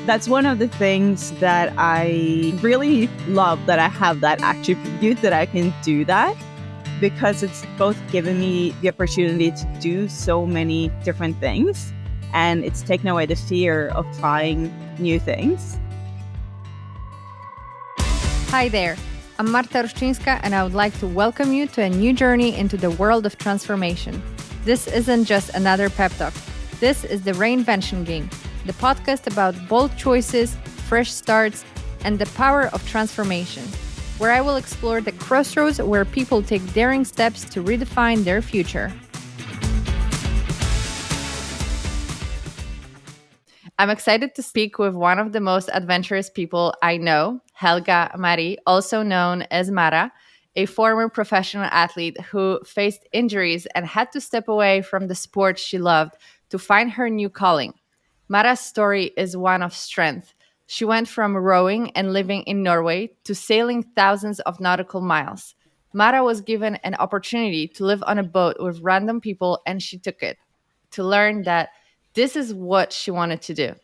That's one of the things that I really love, that I have that attribute that I can do that, because it's both given me the opportunity to do so many different things, and it's taken away the fear of trying new things. Hi there, I'm Marta Ruszczynska, and I would like to welcome you to a new journey into the world of transformation. This isn't just another pep talk. This is the Reinvention game, the podcast about bold choices, fresh starts, and the power of transformation, where I will explore the crossroads where people take daring steps to redefine their future. I'm excited to speak with one of the most adventurous people I know, Helga, also known as Mara, a former professional athlete who faced injuries and had to step away from the sport she loved to find her new calling. Mara's story is one of strength. She went from rowing and living in Norway to sailing thousands of nautical miles. Mara was given an opportunity to live on a boat with random people, and she took it to learn that this is what she wanted to do.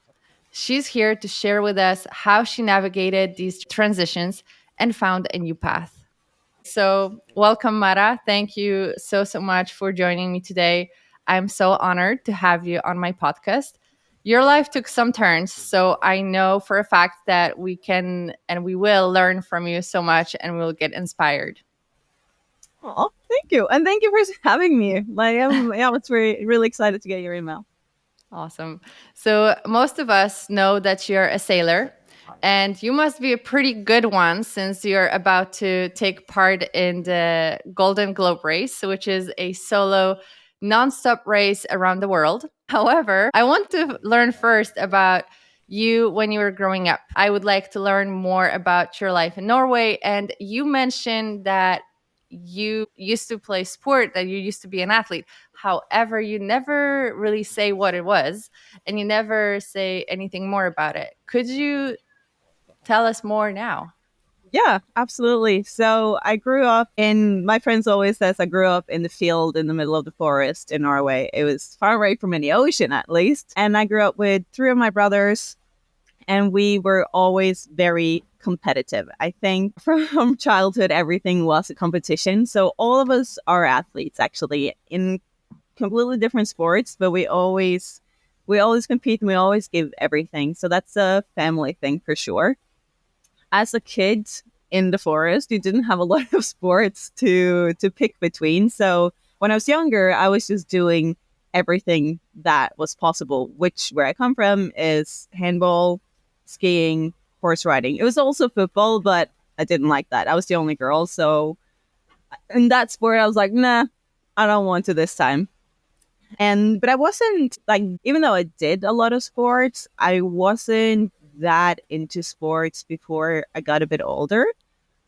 She's here to share with us how she navigated these transitions and found a new path. So, welcome, Mara. Thank you so much for joining me today. I'm so honored to have you on my podcast. Your life took some turns, so I know for a fact that we can and we will learn from you so much, and we'll get inspired. Oh, thank you. And thank you for having me. I was really excited to get your email. Awesome. So most of us know that you're a sailor, and you must be a pretty good one since you're about to take part in the Golden Globe race, which is a solo nonstop race around the world. However, I want to learn first about you when you were growing up. I would like to learn more about your life in Norway. And you mentioned that you used to play sport, that you used to be an athlete. However, you never really say what it was, and you never say anything more about it. Could you tell us more now? Yeah, absolutely. So my friends always says I grew up in the field in the middle of the forest in Norway. It was far away from any ocean, at least. And I grew up with three of my brothers, and we were always very competitive. I think from childhood, everything was a competition. So all of us are athletes, actually, in completely different sports, but we always compete, and we always give everything. So that's a family thing for sure. As a kid in the forest, you didn't have a lot of sports to pick between. So when I was younger, I was just doing everything that was possible, which where I come from is handball, skiing, horse riding. It was also football, but I didn't like that. I was the only girl. So in that sport, I was like, nah, I don't want to this time. But I wasn't like, even though I did a lot of sports, I wasn't that into sports before I got a bit older.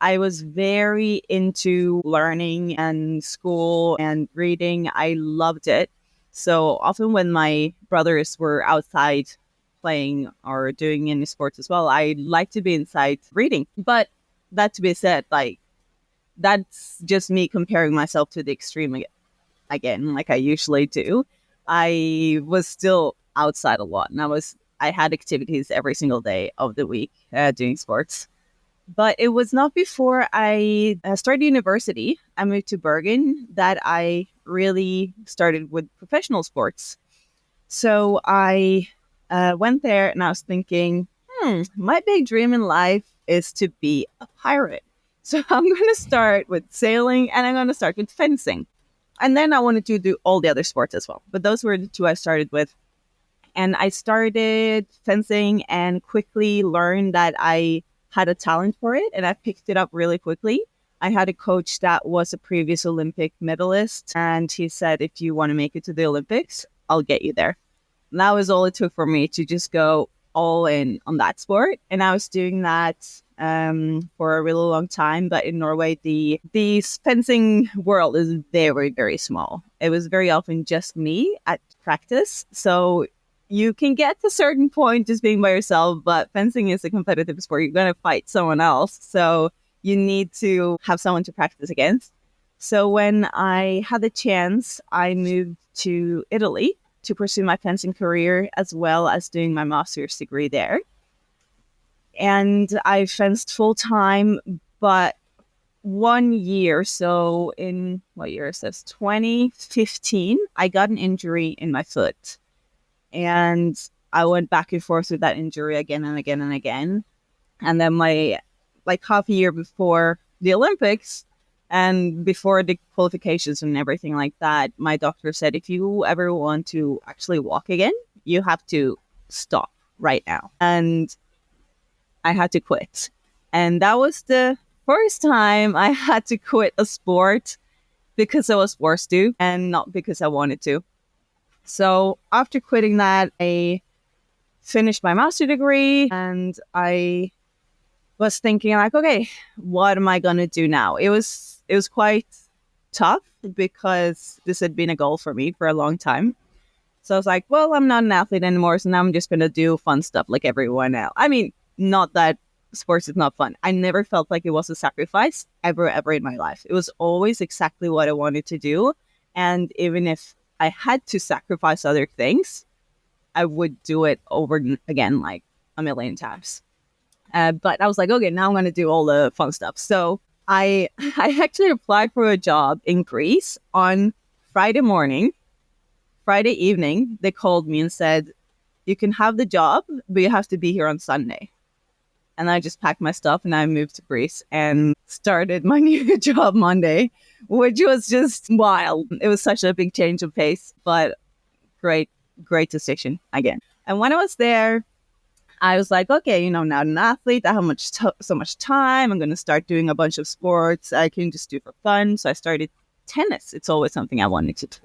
I was very into learning and school and reading. I loved it. So often when my brothers were outside playing or doing any sports as well, I like to be inside reading. But that to be said, like, that's just me comparing myself to the extreme again, like I usually do. I was still outside a lot, and I had activities every single day of the week doing sports. But it was not before I started university, I moved to Bergen, that I really started with professional sports. So I went there, and I was thinking, my big dream in life is to be a pirate. So I'm going to start with sailing, and I'm going to start with fencing. And then I wanted to do all the other sports as well. But those were the two I started with. And I started fencing and quickly learned that I had a talent for it, and I picked it up really quickly. I had a coach that was a previous Olympic medalist, and he said, if you want to make it to the Olympics, I'll get you there. And that was all it took for me to just go all in on that sport. And I was doing that for a really long time. But in Norway, the fencing world is very, very small. It was very often just me at practice. So you can get to a certain point just being by yourself, but fencing is a competitive sport. You're going to fight someone else. So you need to have someone to practice against. So when I had the chance, I moved to Italy to pursue my fencing career, as well as doing my master's degree there. and I fenced full time. But 1 year, so in what year is this? 2015, I got an injury in my foot. And I went back and forth with that injury again and again and again. And then like half a year before the Olympics and before the qualifications and everything like that, my doctor said, if you ever want to actually walk again, you have to stop right now. And I had to quit. And that was the first time I had to quit a sport because I was forced to and not because I wanted to. So after quitting that, I finished my master's degree and I was thinking like, okay, what am I going to do now? It was quite tough because this had been a goal for me for a long time. So I was like, well, I'm not an athlete anymore. So now I'm just going to do fun stuff like everyone else. I mean, not that sports is not fun. I never felt like it was a sacrifice ever in my life. It was always exactly what I wanted to do. And even if I had to sacrifice other things, I would do it over again, like a million times. But I was like, okay, now I'm going to do all the fun stuff. So I actually applied for a job in Greece on Friday morning. Friday evening, they called me and said, you can have the job, but you have to be here on Sunday. And I just packed my stuff and I moved to Greece and started my new job Monday, which was just wild. It was such a big change of pace, but great decision again. And when I was there, I was like, okay, now I'm an athlete. I have so much time. I'm going to start doing a bunch of sports I can just do for fun. So I started tennis. It's always something I wanted to do.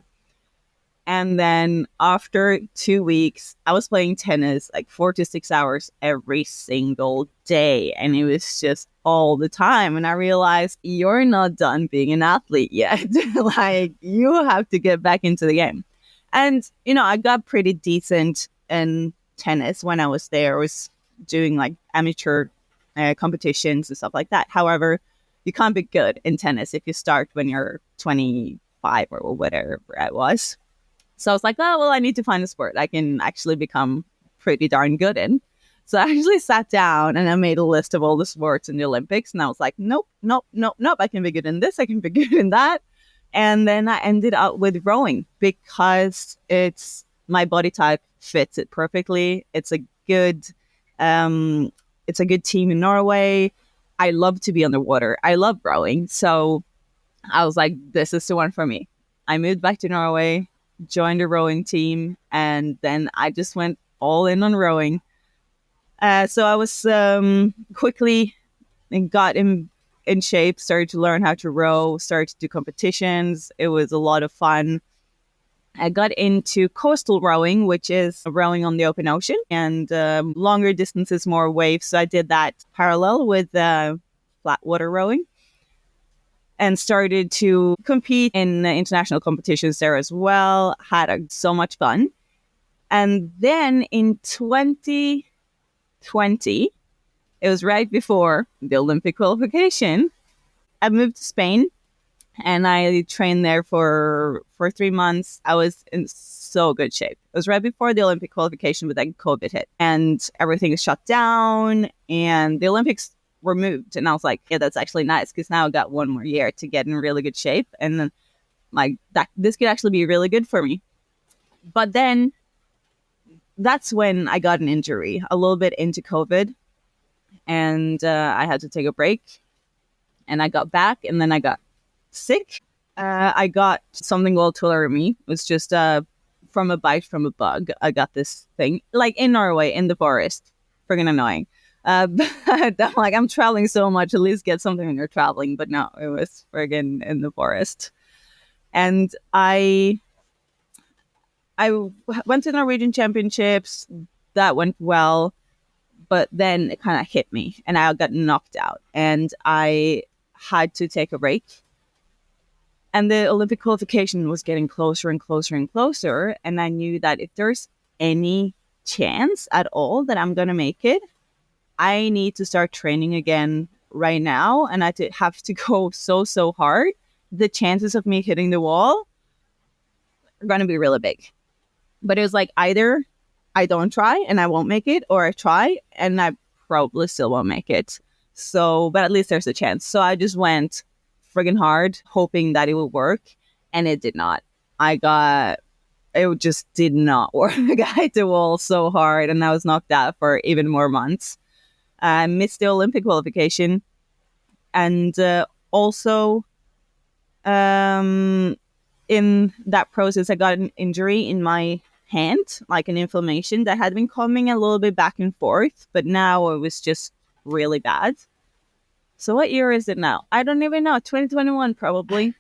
And then after 2 weeks, I was playing tennis like 4 to 6 hours every single day. And it was just all the time. And I realized you're not done being an athlete yet. Like, you have to get back into the game. And, I got pretty decent in tennis when I was there. I was doing like amateur competitions and stuff like that. However, you can't be good in tennis if you start when you're 25 or whatever I was. So I was like, oh, well, I need to find a sport I can actually become pretty darn good in. So I actually sat down and I made a list of all the sports in the Olympics. And I was like, nope. I can be good in this. I can be good in that. And then I ended up with rowing because my body type fits it perfectly. It's a good team in Norway. I love to be underwater. I love rowing. So I was like, this is the one for me. I moved back to Norway, joined a rowing team, and then I just went all in on rowing. So I was quickly and got in shape, started to learn how to row, started to do competitions. It was a lot of fun. I got into coastal rowing, which is rowing on the open ocean and longer distances, more waves. So I did that parallel with flat water rowing and started to compete in international competitions there as well. Had so much fun. And then in 2020, it was right before the Olympic qualification, I moved to Spain and I trained there for 3 months. I was in so good shape. It was right before the Olympic qualification, but then COVID hit and everything is shut down and the Olympics were moved. And I was like, yeah, that's actually nice because now I got 1 more year to get in really good shape. And then this could actually be really good for me. But then that's when I got an injury a little bit into COVID and I had to take a break and I got back and then I got sick. I got something called tularemia. It was just from a bite from a bug. I got this thing like in Norway in the forest. Friggin' annoying. But I'm traveling so much, at least get something when you're traveling. But no, it was friggin' in the forest. And I went to Norwegian Championships. That went well. But then it kind of hit me and I got knocked out. And I had to take a break. And the Olympic qualification was getting closer and closer and closer. And I knew that if there's any chance at all that I'm going to make it, I need to start training again right now. And I have to go so hard. The chances of me hitting the wall are going to be really big. But it was like either I don't try and I won't make it, or I try and I probably still won't make it. So, but at least there's a chance. So I just went friggin' hard, hoping that it would work, and it did not. It just did not work. I hit the wall so hard, and I was knocked out for even more months. I missed the Olympic qualification, and also in that process, I got an injury in my hand, like an inflammation that had been coming a little bit back and forth, but now it was just really bad. So what year is it now? I don't even know. 2021, probably.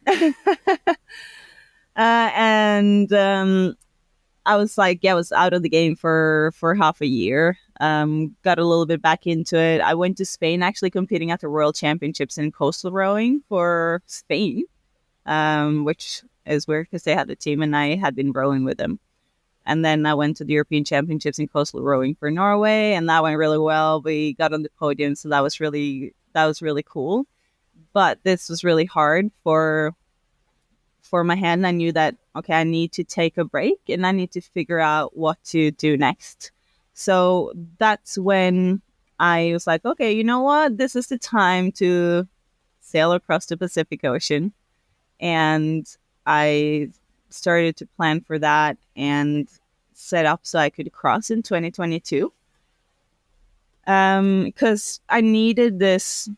And I was like, I was out of the game for half a year. Got a little bit back into it. I went to Spain, actually competing at the World Championships in coastal rowing for Spain, which is weird because they had a team and I had been rowing with them. And then I went to the European Championships in coastal rowing for Norway, and that went really well. We got on the podium, so that was really cool. But this was really hard for my hand. I knew that, okay, I need to take a break and I need to figure out what to do next. So that's when I was like, okay, you know what? This is the time to sail across the Pacific Ocean. And I started to plan for that and set up so I could cross in 2022. Because I needed this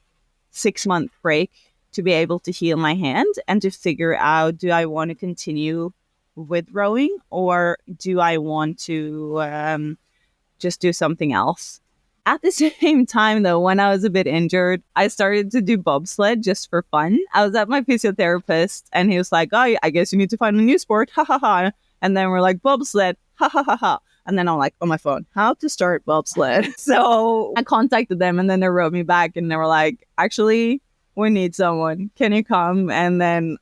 6-month break to be able to heal my hand and to figure out, do I want to continue with rowing or do I want to just do something else? At the same time, though, when I was a bit injured, I started to do bobsled just for fun. I was at my physiotherapist and he was like, oh, I guess you need to find a new sport. Ha ha ha. And then we're like, bobsled. Ha ha ha ha. And then I'm like, on my phone, how to start bobsled. So I contacted them and then they wrote me back and they were like, actually, we need someone. Can you come? And then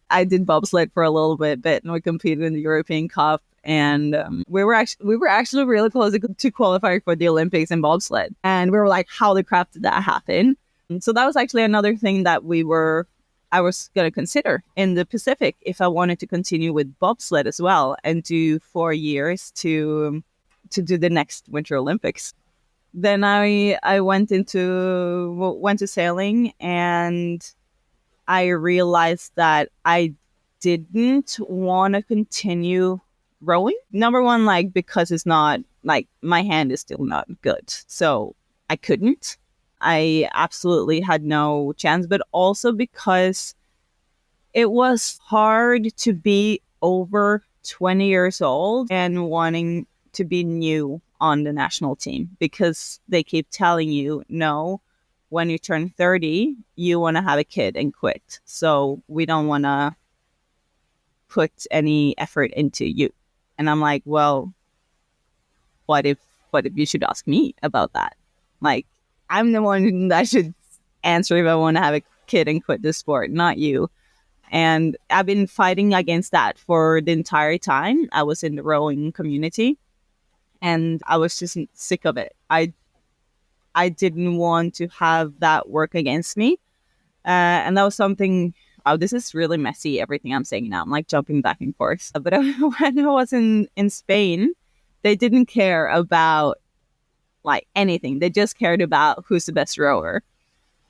I did bobsled for a little bit and we competed in the European Cup. And we were actually really close to qualifying for the Olympics in bobsled. And we were like, how the crap did that happen? And so that was actually another thing that I was going to consider in the Pacific if I wanted to continue with bobsled as well and do 4 years to do the next Winter Olympics. Then I went to sailing and I realized that I didn't want to continue rowing. Number one, like, because it's not, like, my hand is still not good. So I couldn't. I absolutely had no chance, but also because it was hard to be over 20 years old and wanting to be new on the national team because they keep telling you, no, when you turn 30, you want to have a kid and quit. So we don't want to put any effort into you. And I'm like, well, what if you should ask me about that? Like, I'm the one that should answer if I want to have a kid and quit the sport, not you. And I've been fighting against that for the entire time I was in the rowing community. And I was just sick of it. I didn't want to have that work against me. And that was something, oh, this is really messy, everything I'm saying now. I'm like jumping back and forth. But when I was in Spain, they didn't care about like anything. They just cared about who's the best rower.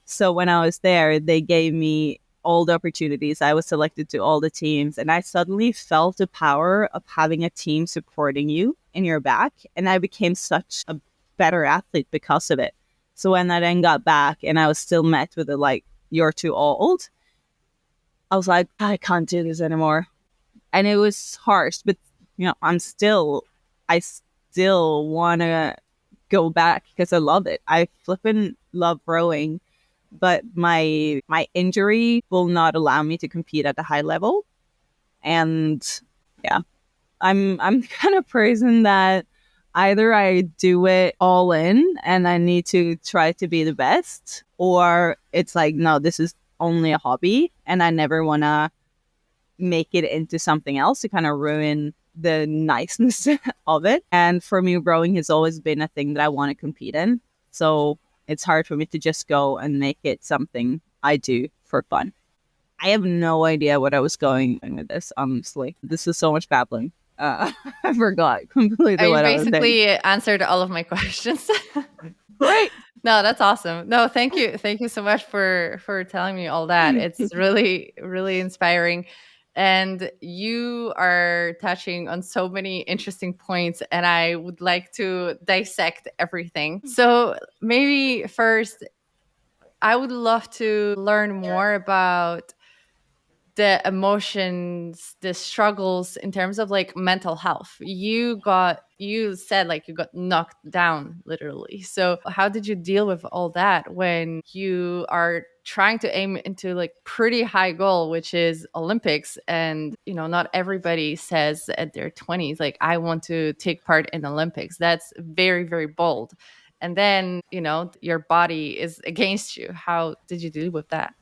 So when I was there, they gave me all the opportunities. I was selected to all the teams. And I suddenly felt the power of having a team supporting you in your back. And I became such a better athlete because of it. So when I then got back and I was still met with like, you're too old, I was like, I can't do this anymore. And it was harsh, but you know, I still want to go back because I love it. I flippin' love rowing, but my injury will not allow me to compete at a high level. And yeah, I'm kind of person that either I do it all in and I need to try to be the best, or it's like, no, this is only a hobby and I never want to make it into something else to kind of ruin the niceness of it. And for me, rowing has always been a thing that I want to compete in. So it's hard for me to just go and make it something I do for fun. I have no idea what I was going with this, honestly. This is so much babbling. I forgot completely what I was saying. You basically answered all of my questions. Right. No, that's awesome. No, thank you. Thank you so much for telling me all that. It's really really inspiring. And you are touching on so many interesting points, and I would like to dissect everything. So, maybe first I would love to learn more about the emotions, the struggles in terms of like mental health. You said like you got knocked down literally. So how did you deal with all that when you are trying to aim into like pretty high goal, which is Olympics? And not everybody says at their 20s like, I want to take part in Olympics. That's very very bold. And then your body is against you. How did you deal with that?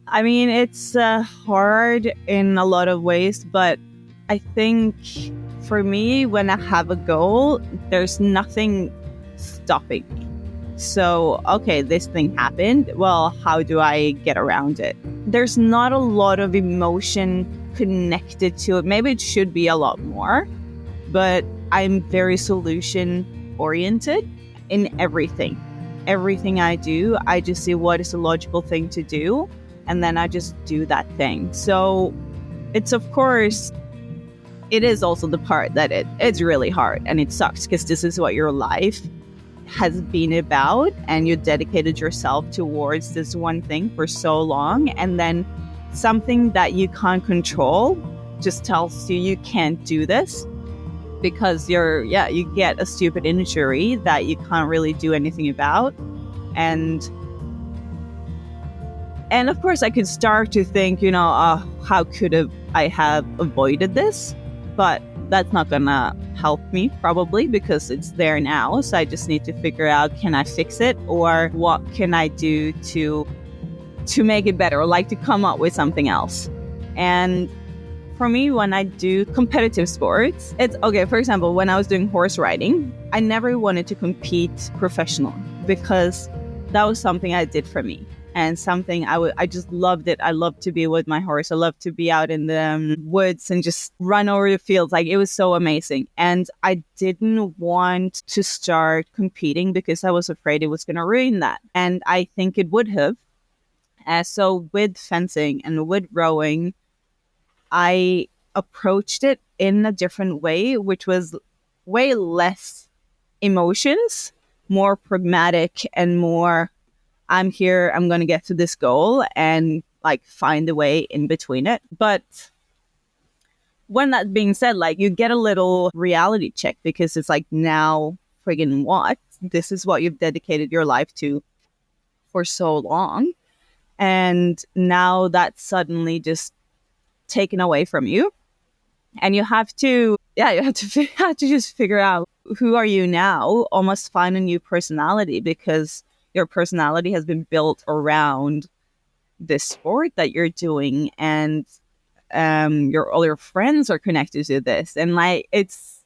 I mean, it's hard in a lot of ways, but I think for me, when I have a goal, there's nothing stopping me. So, okay, this thing happened. Well, how do I get around it? There's not a lot of emotion connected to it. Maybe it should be a lot more, but I'm very solution oriented in everything. Everything I do, I just see what is a logical thing to do, and then I just do that thing. So it's, of course, it is also the part that it's really hard and it sucks because this is what your life has been about, and you dedicated yourself towards this one thing for so long, and then something that you can't control just tells you can't do this because you get a stupid injury that you can't really do anything about. And of course I could start to think, how could I have avoided this? But that's not gonna help me probably because it's there now. So I just need to figure out, can I fix it, or what can I do to make it better, or like to come up with something else. And for me, when I do competitive sports, it's okay. For example, when I was doing horse riding, I never wanted to compete professionally because that was something I did for me. And something I just loved it. I loved to be with my horse. I loved to be out in the woods and just run over the fields. Like, it was so amazing. And I didn't want to start competing because I was afraid it was going to ruin that. And I think it would have. So with fencing and with rowing, I approached it in a different way, which was way less emotions, more pragmatic and more, I'm here, I'm going to get to this goal and like find a way in between it. But when that being said, like, you get a little reality check because it's like, now friggin' what? This is what you've dedicated your life to for so long. And now that's suddenly just taken away from you. And you have to just figure out, who are you now? Almost find a new personality, because your personality has been built around this sport that you're doing, and all your friends are connected to this. And like, it's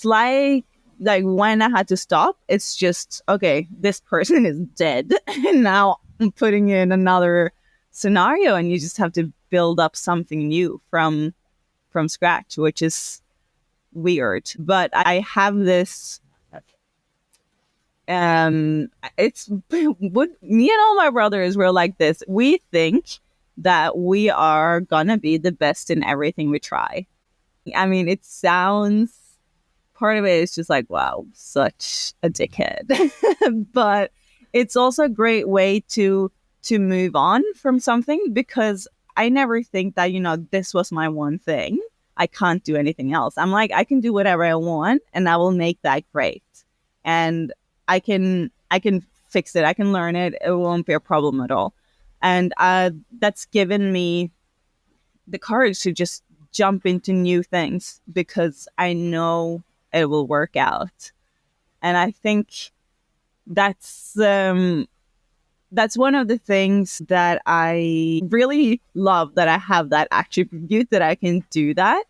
like when I had to stop, it's just, okay, this person is dead and now I'm putting in another scenario, and you just have to build up something new from scratch, which is weird. But I have this it's what me and all my brothers were like this. We think that we are gonna be the best in everything we try. I mean, it sounds, part of it is just like, wow, such a dickhead. But it's also a great way to move on from something, because I never think that, this was my one thing, I can't do anything else. I'm like, I can do whatever I want and I will make that great. And I can fix it. I can learn it. It won't be a problem at all. And that's given me the courage to just jump into new things because I know it will work out. And I think that's one of the things that I really love, that I have that attribute, that I can do that,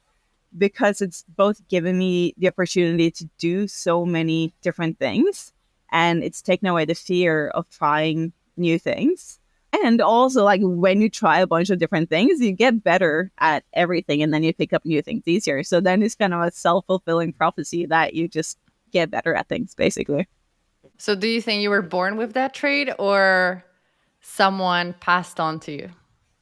because it's both given me the opportunity to do so many different things, and it's taken away the fear of trying new things. And also, like, when you try a bunch of different things, you get better at everything, and then you pick up new things easier. So then it's kind of a self-fulfilling prophecy that you just get better at things, basically. So do you think you were born with that trait or someone passed on to you?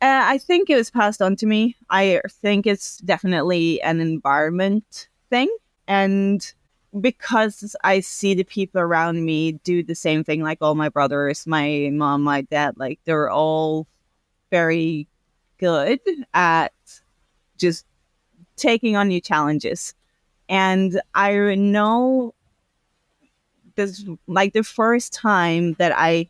I think it was passed on to me. I think it's definitely an environment thing. And because I see the people around me do the same thing, like all my brothers, my mom, my dad, like they're all very good at just taking on new challenges. And I know this, like the first time that I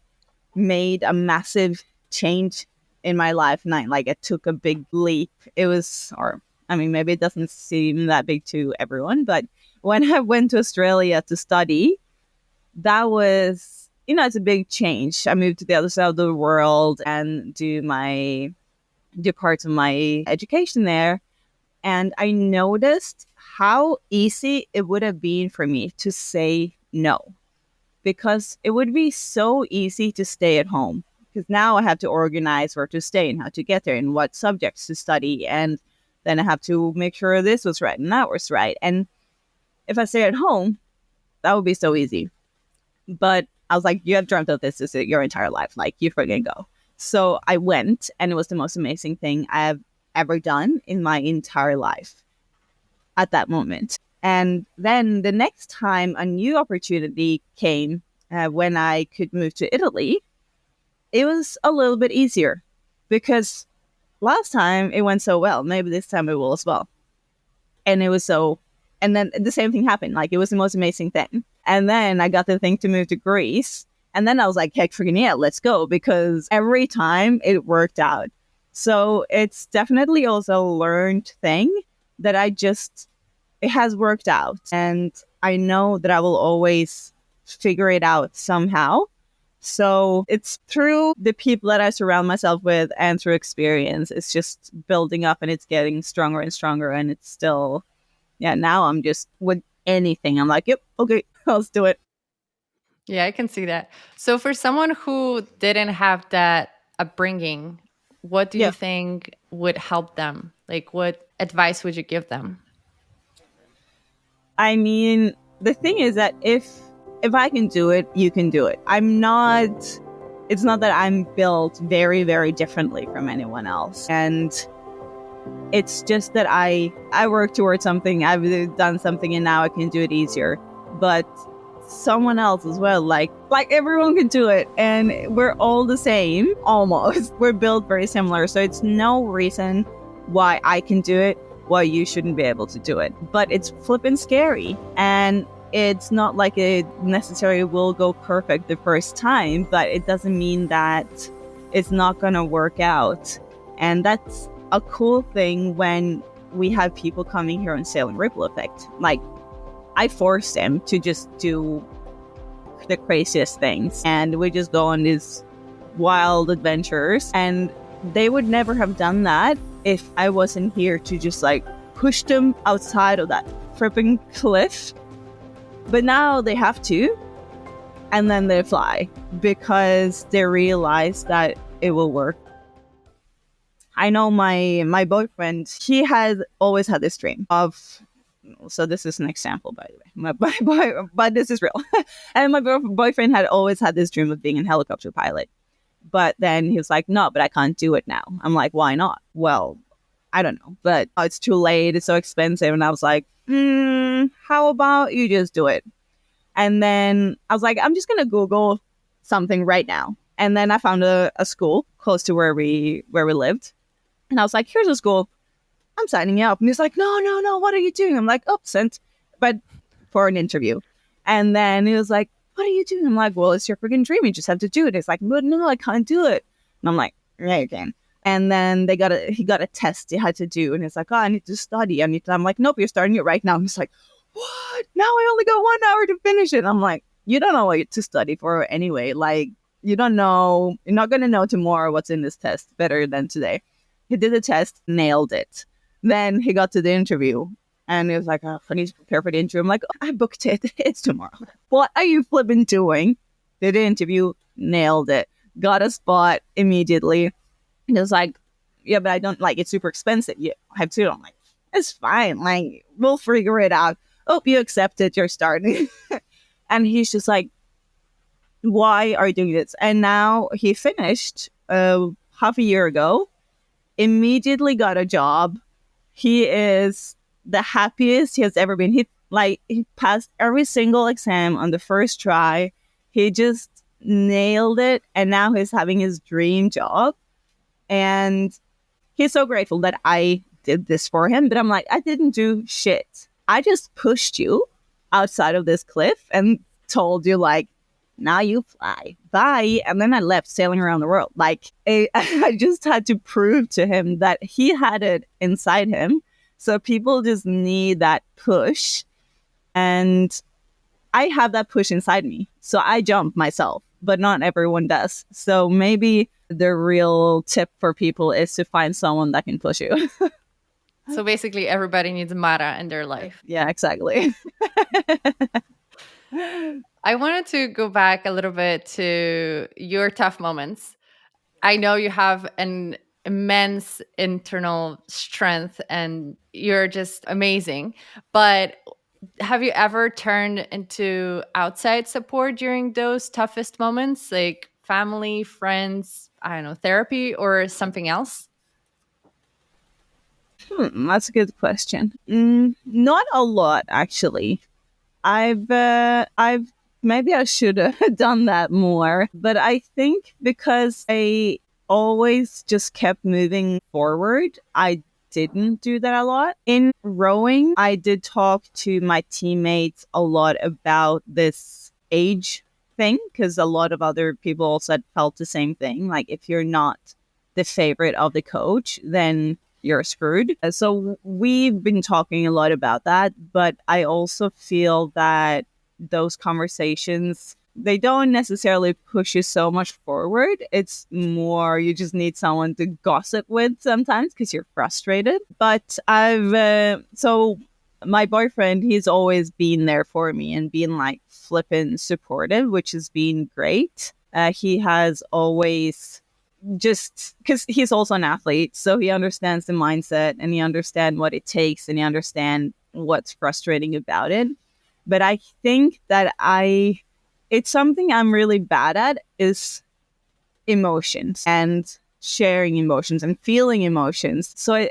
made a massive change in my life, and like it took a big leap. It was, or I mean, maybe it doesn't seem that big to everyone, but when I went to Australia to study, that was, it's a big change. I moved to the other side of the world and do parts of my education there. And I noticed how easy it would have been for me to say no, because it would be so easy to stay at home. Because now I have to organize where to stay and how to get there and what subjects to study. And then I have to make sure this was right and that was right. And if I stay at home, that would be so easy. But I was like, you have dreamt of this your entire life. Like, you freaking go. So I went, and it was the most amazing thing I have ever done in my entire life at that moment. And then the next time a new opportunity came, when I could move to Italy, it was a little bit easier because last time it went so well. Maybe this time it will as well. And it was so, and then the same thing happened. Like, it was the most amazing thing. And then I got the thing to move to Greece. And then I was like, heck, freaking yeah, let's go. Because every time it worked out. So it's definitely also a learned thing that it has worked out. And I know that I will always figure it out somehow. So it's through the people that I surround myself with and through experience. It's just building up and it's getting stronger and stronger. And it's still, now I'm just with anything. I'm like, yep, okay, let's do it. Yeah, I can see that. So for someone who didn't have that upbringing, what do you think would help them? Like, what advice would you give them? I mean, the thing is that if I can do it, you can do it. It's not that I'm built very, very differently from anyone else. And it's just that I work towards something, I've done something, and now I can do it easier. But someone else as well, like everyone can do it, and we're all the same, almost. We're built very similar. So it's no reason why I can do it, why you shouldn't be able to do it. But it's flippin' scary. And it's not like it necessarily will go perfect the first time, but it doesn't mean that it's not going to work out. And that's a cool thing when we have people coming here and selling ripple effect. Like, I forced them to just do the craziest things, and we just go on these wild adventures. And they would never have done that if I wasn't here to just like push them outside of that fripping cliff. But now they have to, and then they fly because they realize that it will work. I know my boyfriend, he has always had this dream of, so this is an example, by the way, but this is real. And my boyfriend had always had this dream of being a helicopter pilot. But then he was like, no, but I can't do it now. I'm like, why not? Well, I don't know, but it's too late. It's so expensive. And I was like, how about you just do it? And then I was like, I'm just going to Google something right now. And then I found a school close to where we lived. And I was like, here's a school. I'm signing you up. And he's like, no, what are you doing? I'm like, sent, but for an interview. And then he was like, what are you doing? I'm like, well, it's your freaking dream. You just have to do it. It's like, but no, I can't do it. And I'm like, yeah, you can. And then he got a test he had to do. And it's like, I need to study. I'm like, nope, you're starting it right now. And he's like, what? Now I only got 1 hour to finish it. I'm like, you don't know what to study for anyway. Like, you don't know. You're not going to know tomorrow what's in this test better than today. He did the test, nailed it. Then he got to the interview. And he was like, I need to prepare for the interview. I'm like, I booked it. It's tomorrow. What are you flipping doing? Did the interview, nailed it. Got a spot immediately. And he was like, yeah, but I don't, like, it's super expensive. You have to. I'm like, it's fine. Like, we'll figure it out. Oh, you accepted. You're starting. And he's just like, why are you doing this? And now he finished half a year ago, immediately got a job. He is the happiest he has ever been. He passed every single exam on the first try. He just nailed it, and now he's having his dream job. And he's so grateful that I did this for him. But I'm like, I didn't do shit. I just pushed you outside of this cliff and told you, like, now you fly. Bye. And then I left sailing around the world. Like, I just had to prove to him that he had it inside him. So people just need that push. And I have that push inside me. So I jump myself, but not everyone does. So maybe the real tip for people is to find someone that can push you. So basically, everybody needs Mara in their life. Yeah, exactly. I wanted to go back a little bit to your tough moments. I know you have an immense internal strength and you're just amazing. But have you ever turned into outside support during those toughest moments, like family, friends, I don't know, therapy, or something else? That's a good question. Not a lot, actually. I've maybe I should have done that more, but I think because I always just kept moving forward, I didn't do that a lot. In rowing, I did talk to my teammates a lot about this age thing because a lot of other people also felt the same thing. Like, if you're not the favorite of the coach, then you're screwed. So we've been talking a lot about that, but I also feel that those conversations, they don't necessarily push you so much forward. It's more you just need someone to gossip with sometimes because you're frustrated. But so my boyfriend, he's always been there for me and been like flippin' supportive, which has been great. He has always just because he's also an athlete, so he understands the mindset and he understands what it takes and he understands what's frustrating about it. But I think that it's something I'm really bad at is emotions and sharing emotions and feeling emotions. So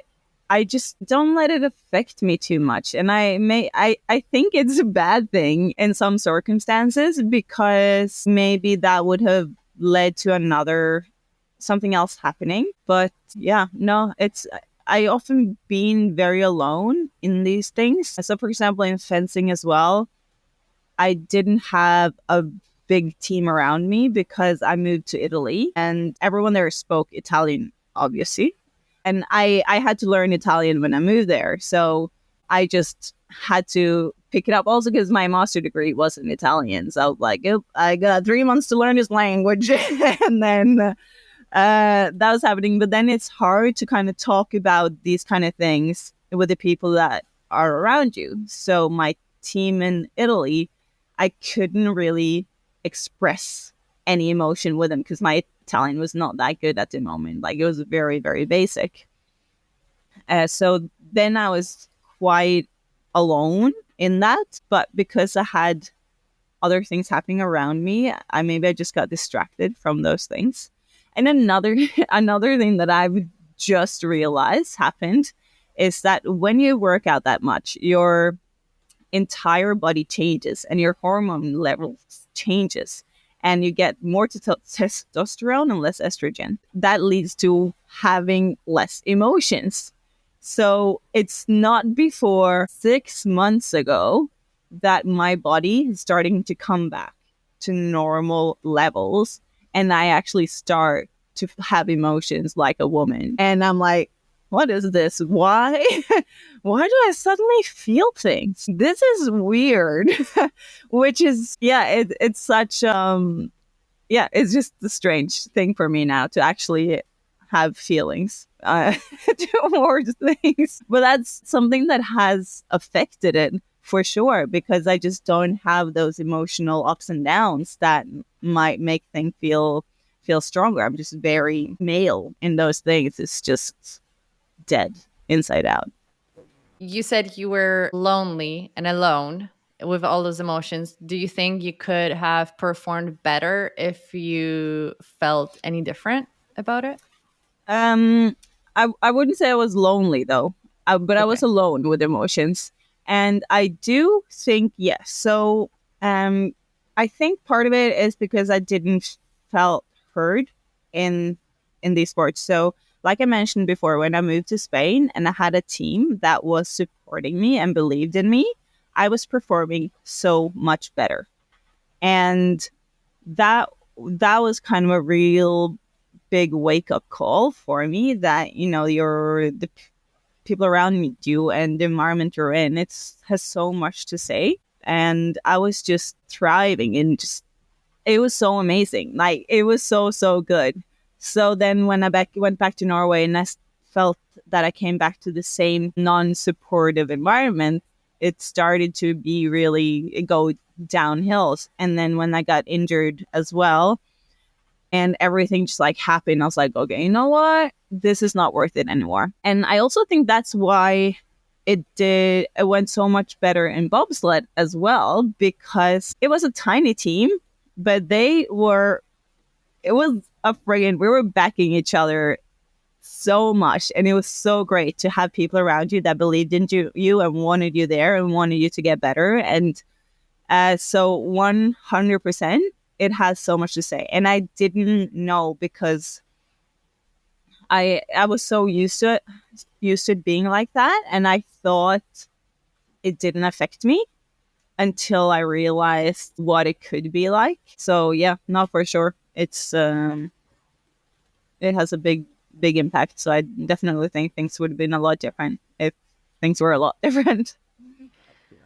I just don't let it affect me too much. And I think it's a bad thing in some circumstances because maybe that would have led to something else happening. But yeah, no, I often been very alone in these things. So for example, in fencing as well, I didn't have a big team around me because I moved to Italy and everyone there spoke Italian, obviously. And I had to learn Italian when I moved there. So I just had to pick it up also because my master degree was in Italian. So I was like, "Yep, I got 3 months to learn this language." And then that was happening. But then it's hard to kind of talk about these kind of things with the people that are around you. So my team in Italy, I couldn't really express any emotion with them because my Italian was not that good at the moment. Like, it was very, very basic. So then I was quite alone in that. But because I had other things happening around me, I just got distracted from those things. And another thing that I've just realized happened is that when you work out that much, your entire body changes and your hormone levels changes and you get more testosterone and less estrogen. That leads to having less emotions. So it's not before 6 months ago that my body is starting to come back to normal levels and I actually start to have emotions like a woman. And I'm like, what is this? Why? Why do I suddenly feel things? This is weird. Which is, yeah, it's such, it's just a strange thing for me now to actually have feelings towards things. But that's something that has affected it for sure, because I just don't have those emotional ups and downs that might make things feel stronger. I'm just very male in those things. It's just dead inside out. You said you were lonely and alone with all those emotions, do you think you could have performed better if you felt any different about it? Um, I wouldn't say I was lonely though, but I was Okay. alone with emotions, and I do think yes. So, um, I think part of it is because I didn't felt heard in these sports. So, like I mentioned before, when I moved to Spain and I had a team that was supporting me and believed in me, I was performing so much better, and that that was kind of a real big wake up call for me that people around me do and the environment you're in it's has so much to say, and I was just thriving and just it was so amazing, like it was so good. So then when went back to Norway and felt that I came back to the same non-supportive environment, it started to be really go downhills. And then when I got injured as well and everything just like happened, I was like, okay, you know what? This is not worth it anymore. And I also think that's why it went so much better in bobsled as well, because it was a tiny team, but it was a friggin' we were backing each other so much, and it was so great to have people around you that believed in you and wanted you there and wanted you to get better. And so 100%, it has so much to say. And I didn't know because I was so used to it being like that, and I thought it didn't affect me until I realized what it could be like. So yeah, not for sure. It has a big impact. So I definitely think things would have been a lot different if things were a lot different.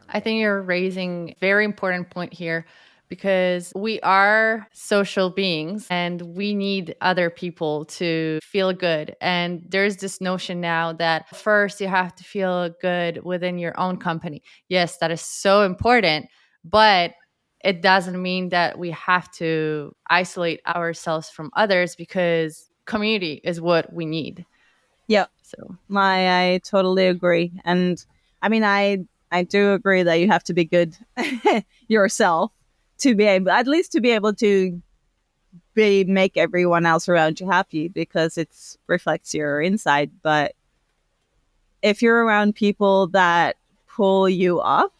I think you're raising a very important point here because we are social beings and we need other people to feel good. And there's this notion now that first you have to feel good within your own company. Yes, that is so important, but it doesn't mean that we have to isolate ourselves from others because community is what we need. Yeah, So, I totally agree. And I mean, I do agree that you have to be good yourself to be able, at least to be able to make everyone else around you happy, because it reflects your inside. But if you're around people that pull you up,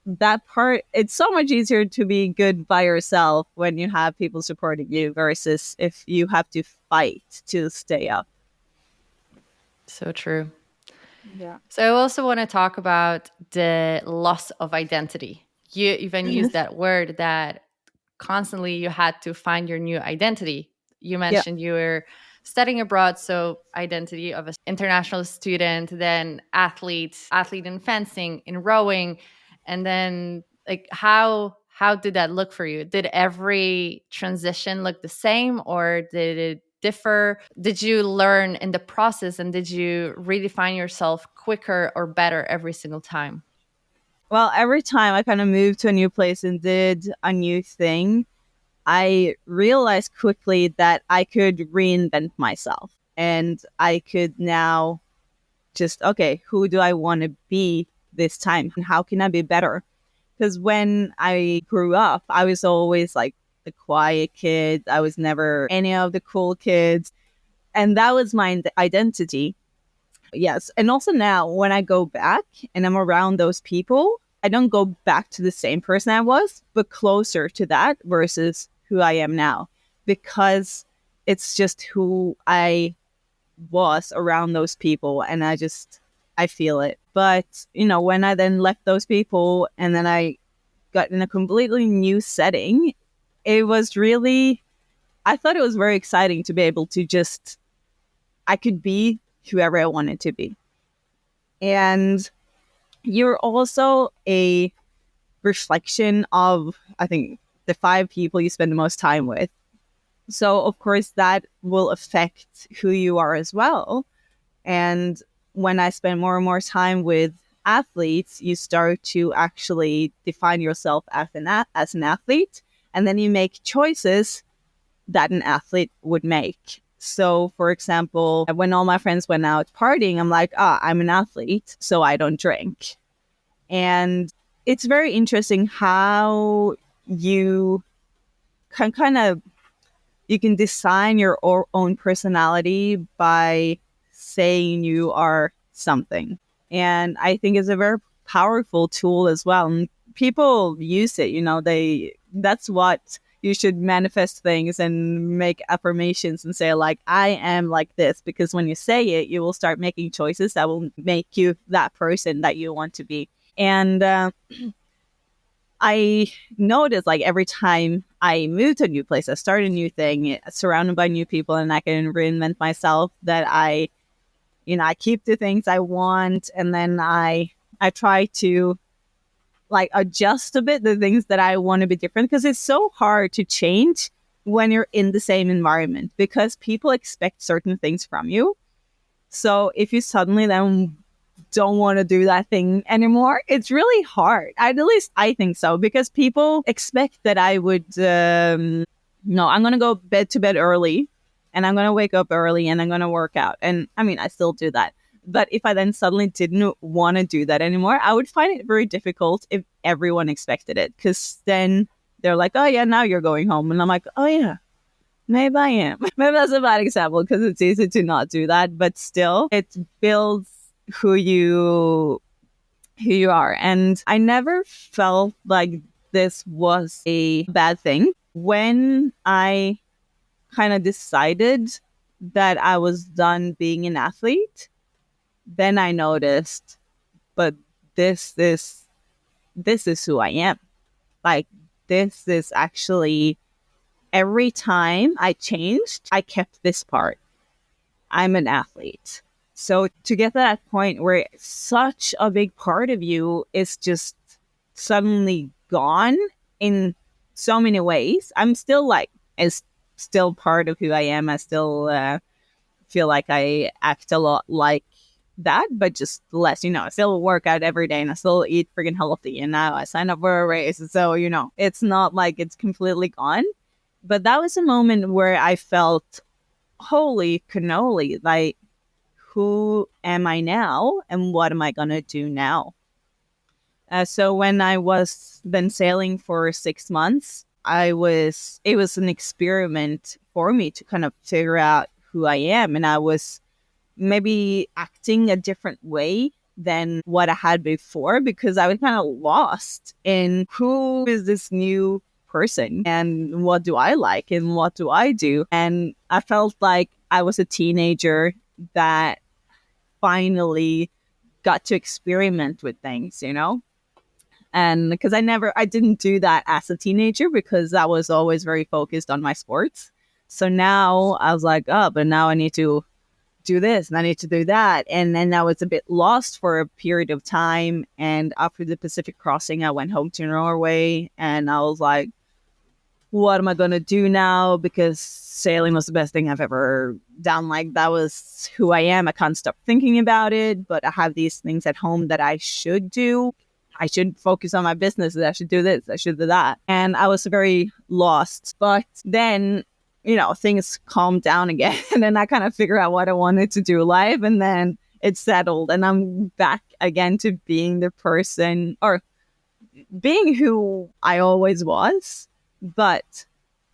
that part, it's so much easier to be good by yourself when you have people supporting you versus if you have to fight to stay up. so true. Yeah. So I also want to talk about the loss of identity. You even used that word that constantly you had to find your new identity. You Yeah. mentioned you were studying abroad, so identity of an international student, then athlete in fencing, in rowing, and then like how did that look for you? Did every transition look the same or did it differ? Did you learn in the process and did you redefine yourself quicker or better every single time? Well, every time I kind of moved to a new place and did a new thing, I realized quickly that I could reinvent myself and I could now just, okay, who do I want to be this time? And how can I be better? Because when I grew up, I was always like the quiet kid. I was never any of the cool kids. And that was my identity. Yes. And also now, when I go back and I'm around those people, I don't go back to the same person I was, but closer to that versus who I am now, because it's just who I was around those people. And I feel it. But, when I then left those people and then I got in a completely new setting, it was really, I thought it was very exciting to be able to I could be whoever I wanted to be. And you're also a reflection of, I think, the 5 people you spend the most time with. So, of course, that will affect who you are as well. And when I spend more and more time with athletes, you start to actually define yourself as as an athlete. And then you make choices that an athlete would make. So, for example, when all my friends went out partying, I'm like, I'm an athlete, so I don't drink. And it's very interesting how you can you can design your own personality by saying you are something. And I think it's a very powerful tool as well. And people use it, that's what you should manifest things and make affirmations and say, like, I am like this, because when you say it, you will start making choices that will make you that person that you want to be. And I noticed, like, every time I move to a new place, I start a new thing, surrounded by new people, and I can reinvent myself, that I keep the things I want, and then I try to, like, adjust a bit the things that I want to be different, because it's so hard to change when you're in the same environment, because people expect certain things from you. So if you suddenly then don't want to do that thing anymore, it's really hard. At least I think so, because people expect that I would, no, I'm going to go to bed early, and I'm going to wake up early, and I'm going to work out. And I mean, I still do that. But if I then suddenly didn't want to do that anymore, I would find it very difficult if everyone expected it, because then they're like, oh yeah, now you're going home. And I'm like, oh yeah, maybe I am. Maybe that's a bad example, because it's easy to not do that, but still it builds who you are. And I never felt like this was a bad thing. When I kind of decided that I was done being an athlete, then I noticed, but this is who I am. Like, this is actually, every time I changed, I kept this part. I'm an athlete. So to get to that point where such a big part of you is just suddenly gone in so many ways, I'm still like, it's still part of who I am. I still feel like I act a lot like that, but just less, I still work out every day, and I still eat freaking healthy, and now I sign up for a race. So, it's not like it's completely gone. But that was a moment where I felt, holy cannoli, like, who am I now, and what am I going to do now? So when I was then sailing for 6 months, it was an experiment for me to kind of figure out who I am. And I was maybe acting a different way than what I had before, because I was kind of lost in who is this new person, and what do I like, and what do I do. And I felt like I was a teenager that finally got to experiment with things, and because I didn't do that as a teenager, because I was always very focused on my sports. So now I was like, oh, but now I need to do this and I need to do that. And then I was a bit lost for a period of time. And after the Pacific crossing, I went home to Norway, and I was like, what am I going to do now? Because sailing was the best thing I've ever done. Like, that was who I am. I can't stop thinking about it, but I have these things at home that I should do. I should focus on my business. I should do this. I should do that. And I was very lost. But then, things calmed down again. And then I kind of figured out what I wanted to do live. And then it settled. And I'm back again to being the person, or being who I always was, but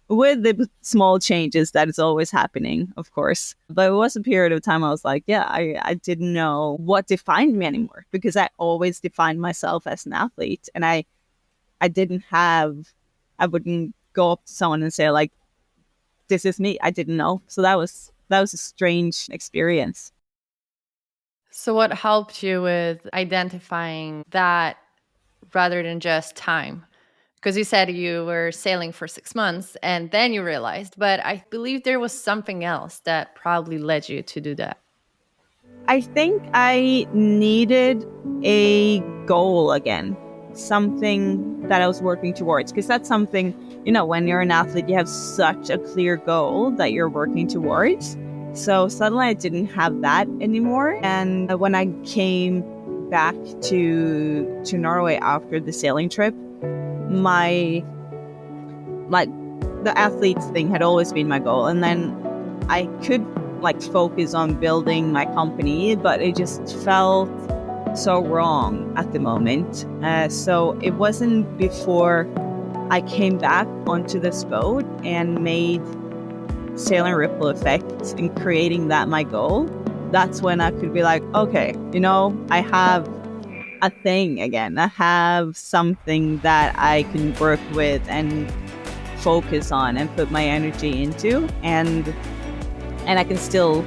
with the small changes that is always happening, of course. But it was a period of time I was like, yeah, I didn't know what defined me anymore, because I always defined myself as an athlete. And I wouldn't go up to someone and say, like, this is me. I didn't know. So that was a strange experience. So, what helped you with identifying that rather than just time? Because you said you were sailing for 6 months and then you realized, but I believe there was something else that probably led you to do that. I think I needed a goal again, something that I was working towards, because that's something, when you're an athlete, you have such a clear goal that you're working towards. So suddenly I didn't have that anymore. And when I came back to Norway after the sailing trip, the athletes thing had always been my goal. And then I could focus on building my company, but it just felt so wrong at the moment. So it wasn't before I came back onto this boat and made Sailing Ripple Effect and creating that my goal. That's when I could be like, okay, I have a thing again. I have something that I can work with and focus on and put my energy into, and I can still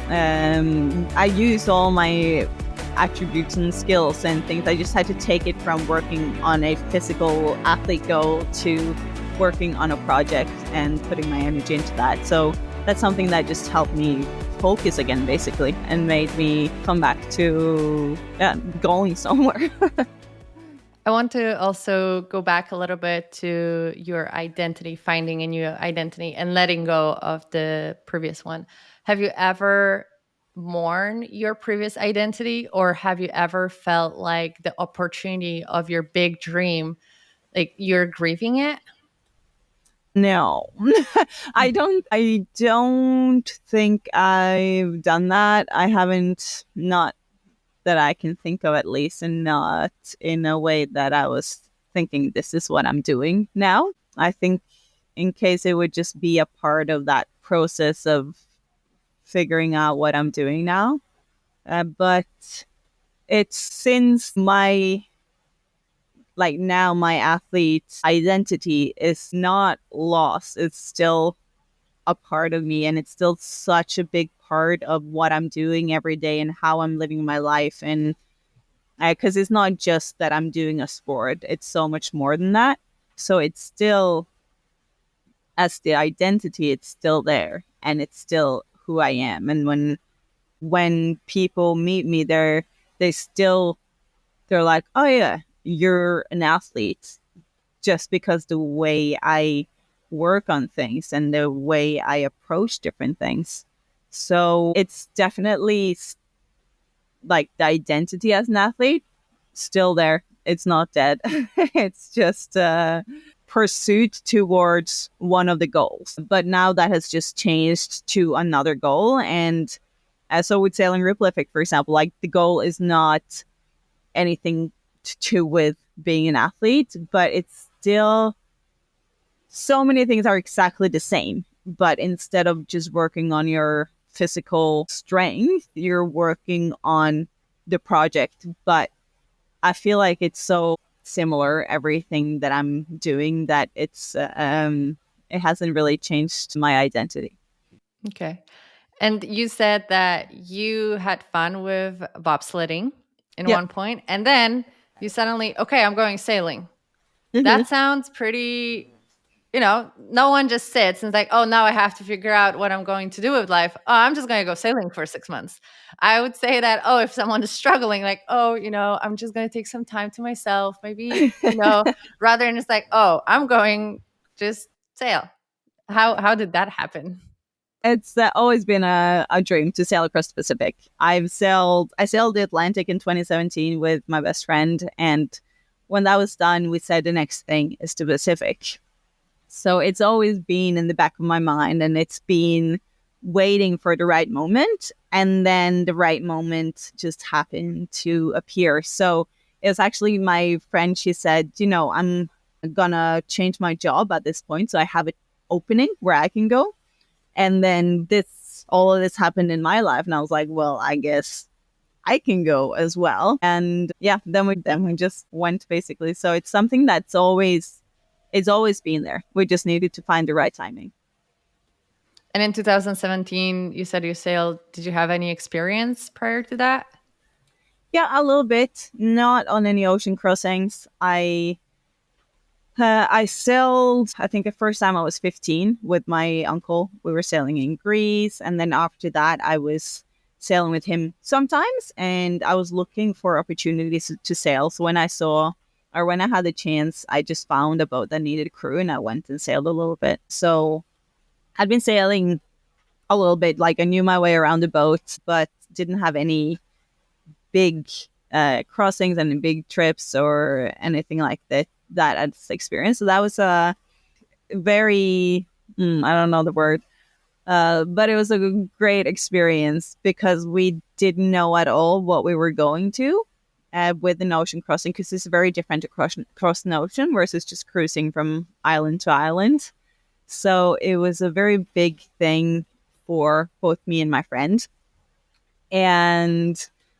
I use all my attributes and skills and things. I just had to take it from working on a physical athlete goal to working on a project and putting my energy into that. So that's something that just helped me focus again, basically, and made me come back to going somewhere. I want to also go back a little bit to your identity, finding a new identity and letting go of the previous one. Have you ever mourned your previous identity, or have you ever felt like the opportunity of your big dream, like you're grieving it? No, I don't think I've done that. I haven't, not that I can think of at least, and not in a way that I was thinking this is what I'm doing now. I think in case it would just be a part of that process of figuring out what I'm doing now. But it's since my now my athlete identity is not lost. It's still a part of me, and it's still such a big part of what I'm doing every day and how I'm living my life. And because it's not just that I'm doing a sport, it's so much more than that. So it's still, as the identity, it's still there, and it's still who I am. And when people meet me, they still, they're like, oh yeah, you're an athlete, just because the way I work on things and the way I approach different things. So it's definitely like the identity as an athlete still there. It's not dead. It's just a pursuit towards one of the goals. But now that has just changed to another goal. And so with Sailing Ripple Effect, for example, like the goal is not anything to do with being an athlete, but it's still, so many things are exactly the same. But instead of just working on your physical strength, you're working on the project. But I feel like it's so similar, everything that I'm doing, that it hasn't really changed my identity. Okay. And you said that you had fun with bobsledding in Yeah. one point, and then you suddenly, okay, I'm going sailing. Hmm. That sounds pretty, no one just sits and is like, oh, now I have to figure out what I'm going to do with life. Oh, I'm just going to go sailing for 6 months. I would say that, oh, if someone is struggling, like, oh, I'm just going to take some time to myself, maybe, rather than it's like, oh, I'm going just sail. How did that happen? It's always been a dream to sail across the Pacific. I sailed the Atlantic in 2017 with my best friend. And when that was done, we said the next thing is the Pacific. So it's always been in the back of my mind, and it's been waiting for the right moment. And then the right moment just happened to appear. So it was actually my friend. She said, I'm gonna change my job at this point. So I have an opening where I can go. And then all of this happened in my life. And I was like, well, I guess I can go as well. And yeah, then we just went, basically. So it's something it's always been there. We just needed to find the right timing. And in 2017, you said you sailed. Did you have any experience prior to that? Yeah, a little bit. Not on any ocean crossings. I sailed, I think the first time I was 15 with my uncle. We were sailing in Greece. And then after that, I was sailing with him sometimes. And I was looking for opportunities to sail. So when I had the chance, I just found a boat that needed a crew, and I went and sailed a little bit. So I'd been sailing a little bit, like I knew my way around the boat, but didn't have any big crossings and big trips or anything like that I'd experienced. So that was a very, I don't know the word, But it was a great experience because we didn't know at all what we were going to with an ocean crossing, because it's very different to cross an ocean versus just cruising from island to island. So it was a very big thing for both me and my friend. And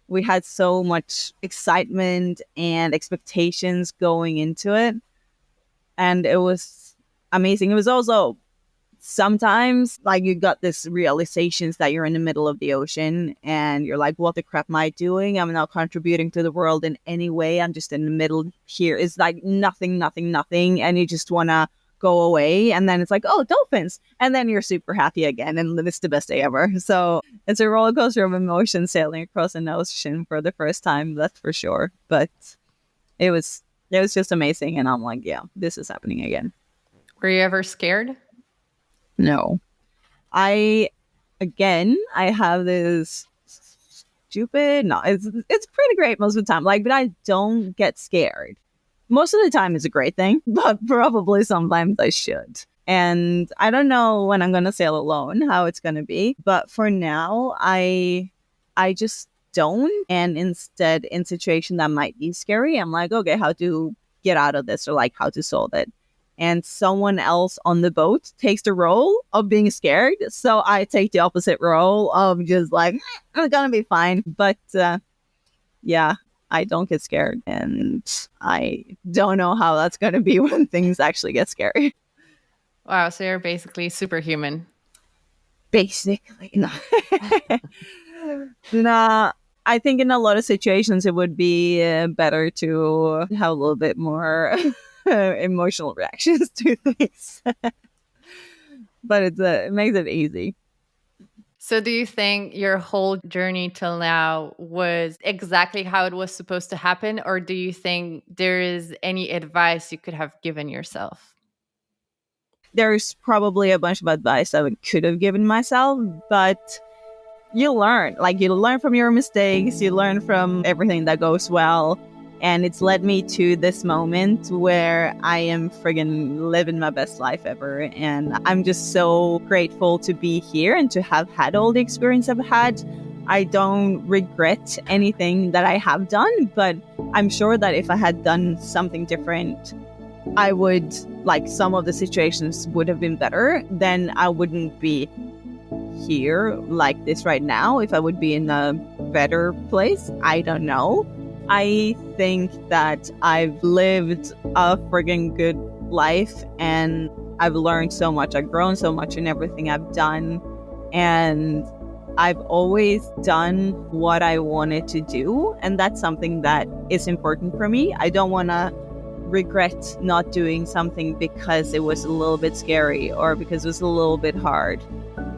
we had so much excitement and expectations going into it. And it was amazing. It was also sometimes like you got this realizations that you're in the middle of the ocean and you're like, what the crap am I doing? I'm not contributing to the world in any way. I'm just in the middle here. It's like nothing, nothing, nothing. And you just want to go away. And then it's like, oh, dolphins. And then you're super happy again. And it's the best day ever. So it's a roller coaster of emotions sailing across an ocean for the first time. That's for sure. But it was just amazing. And I'm like, yeah, this is happening again. Were you ever scared? No. I have this stupid, no, it's pretty great most of the time. Like, but I don't get scared. Most of the time it's a great thing, but probably sometimes I should. And I don't know when I'm gonna sail alone, how it's gonna be. But for now, I just don't. And instead, in situation that might be scary, I'm like, okay, how to get out of this, or like how to solve it. And someone else on the boat takes the role of being scared. So I take the opposite role of just like, I'm gonna be fine. But yeah, I don't get scared. And I don't know how that's gonna be when things actually get scary. Wow, so you're basically superhuman. Basically, no. Nah, I think in a lot of situations it would be better to have a little bit more emotional reactions to things. But it makes it easy. So do you think your whole journey till now was exactly how it was supposed to happen? Or do you think there is any advice you could have given yourself? There's probably a bunch of advice I could have given myself, but you learn. Like, you learn from your mistakes, you learn from everything that goes well. And it's led me to this moment where I am friggin' living my best life ever. And I'm just so grateful to be here and to have had all the experience I've had. I don't regret anything that I have done, but I'm sure that if I had done something different, I would, like, some of the situations would have been better. Then I wouldn't be here like this right now. If I would be in a better place, I don't know. I think that I've lived a friggin' good life and I've learned so much. I've grown so much in everything I've done. And I've always done what I wanted to do. And that's something that is important for me. I don't want to regret not doing something because it was a little bit scary or because it was a little bit hard.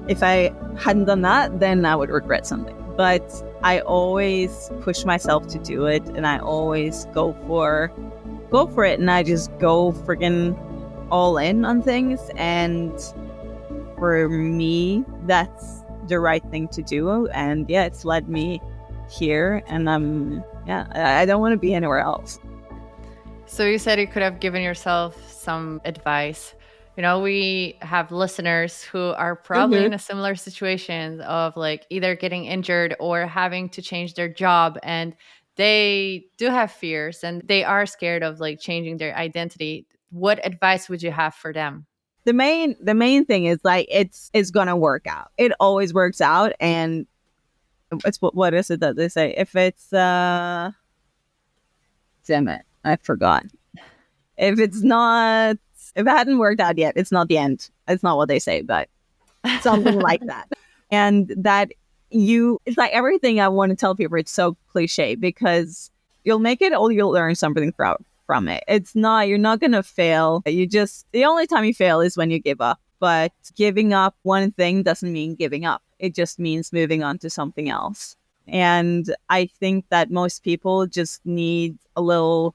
If I hadn't done that, then I would regret something. But I always push myself to do it, and I always go for it, and I just go friggin' all in on things. And for me, that's the right thing to do. And yeah, it's led me here, and I don't want to be anywhere else. So you said you could have given yourself some advice. You know, we have listeners who are probably in a similar situation of like either getting injured or having to change their job, and they do have fears and they are scared of like changing their identity. What advice would you have for them? The main thing is like it's gonna work out. It always works out. And it's what is it that they say? If it's damn it, I forgot. If it hadn't worked out yet, it's not the end. It's not what they say, but something like that. And that it's like everything I want to tell people, it's so cliche because you'll make it or you'll learn something from it. You're not going to fail. The only time you fail is when you give up. But giving up one thing doesn't mean giving up. It just means moving on to something else. And I think that most people just need a little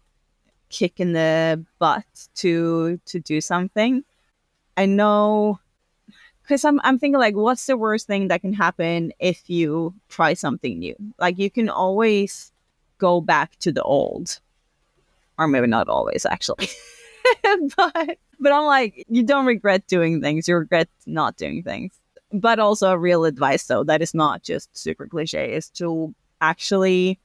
kick in the butt to do something. I know, because I'm thinking like, what's the worst thing that can happen if you try something new? Like, you can always go back to the old, or maybe not always actually. but I'm like, you don't regret doing things, you regret not doing things. But also a real advice, though, that is not just super cliche, is to actually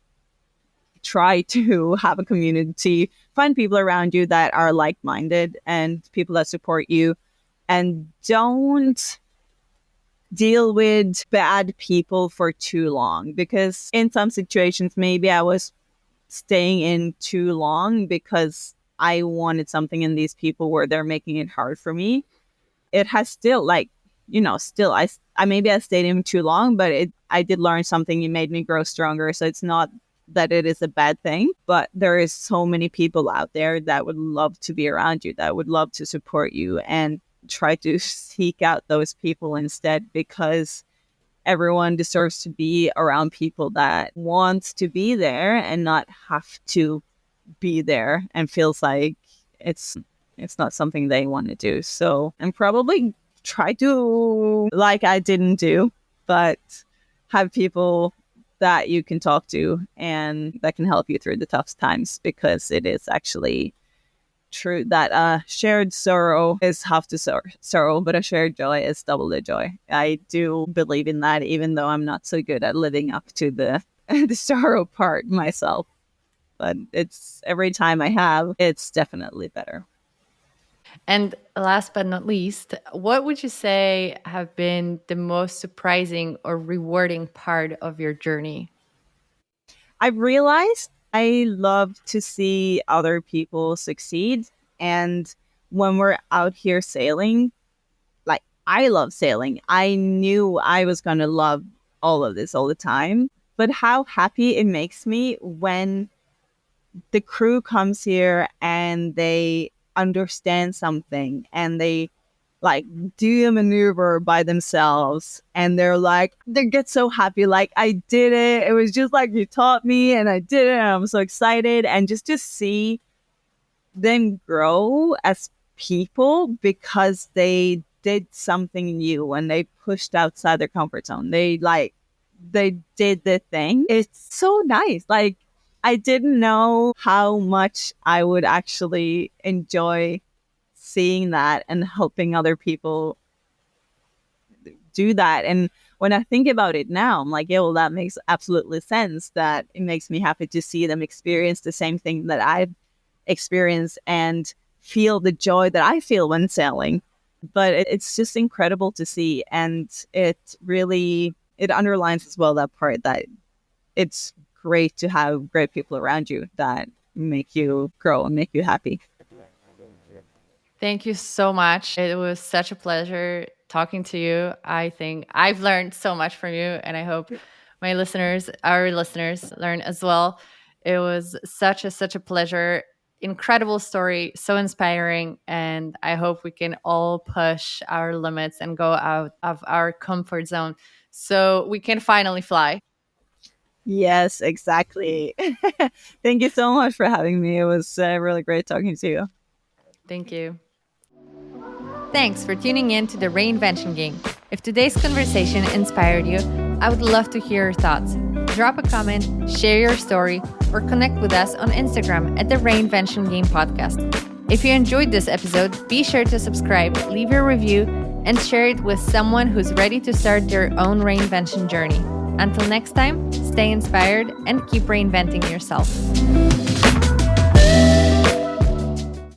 try to have a community, find people around you that are like-minded and people that support you, and don't deal with bad people for too long, because in some situations maybe I was staying in too long because I wanted something and these people were there making it hard for me. It has still, like, still I maybe I stayed in too long, but I did learn something. It made me grow stronger. So it's not that it is a bad thing, but there is so many people out there that would love to be around you, that would love to support you, and try to seek out those people instead, because everyone deserves to be around people that wants to be there and not have to be there and feels like it's not something they want to do. So, and probably try to, like I didn't do, but have people that you can talk to and that can help you through the tough times, because it is actually true that shared sorrow is half the sorrow, but a shared joy is double the joy. I do believe in that, even though I'm not so good at living up to the the sorrow part myself. But it's every time I have, it's definitely better. And last but not least, what would you say have been the most surprising or rewarding part of your journey? I've realized I love to see other people succeed. And when we're out here sailing, like, I love sailing. I knew I was going to love all of this all the time. But how happy it makes me when the crew comes here and they understand something and they like do a maneuver by themselves, and they get so happy, like, I did it. It was just like you taught me and I did it. And I'm so excited. And just to see them grow as people because they did something new and they pushed outside their comfort zone. They did the thing. It's so nice. Like, I didn't know how much I would actually enjoy seeing that and helping other people do that. And when I think about it now, I'm like, yeah, well, that makes absolutely sense. That it makes me happy to see them experience the same thing that I've experienced and feel the joy that I feel when sailing. But it's just incredible to see. And it underlines as well that part that it's great to have great people around you that make you grow and make you happy. Thank you so much. It was such a pleasure talking to you. I think I've learned so much from you, and I hope our listeners, learn as well. It was such a pleasure. Incredible story, so inspiring, and I hope we can all push our limits and go out of our comfort zone so we can finally fly. Yes, exactly. Thank you so much for having me. It was really great talking to you. Thank you. Thanks for tuning in to the Reinvention Game. If today's conversation inspired you, I would love to hear your thoughts. Drop a comment, share your story, or connect with us on Instagram at the Reinvention Game Podcast. If you enjoyed this episode, be sure to subscribe, leave a review, and share it with someone who's ready to start their own reinvention journey. Until next time, stay inspired and keep reinventing yourself.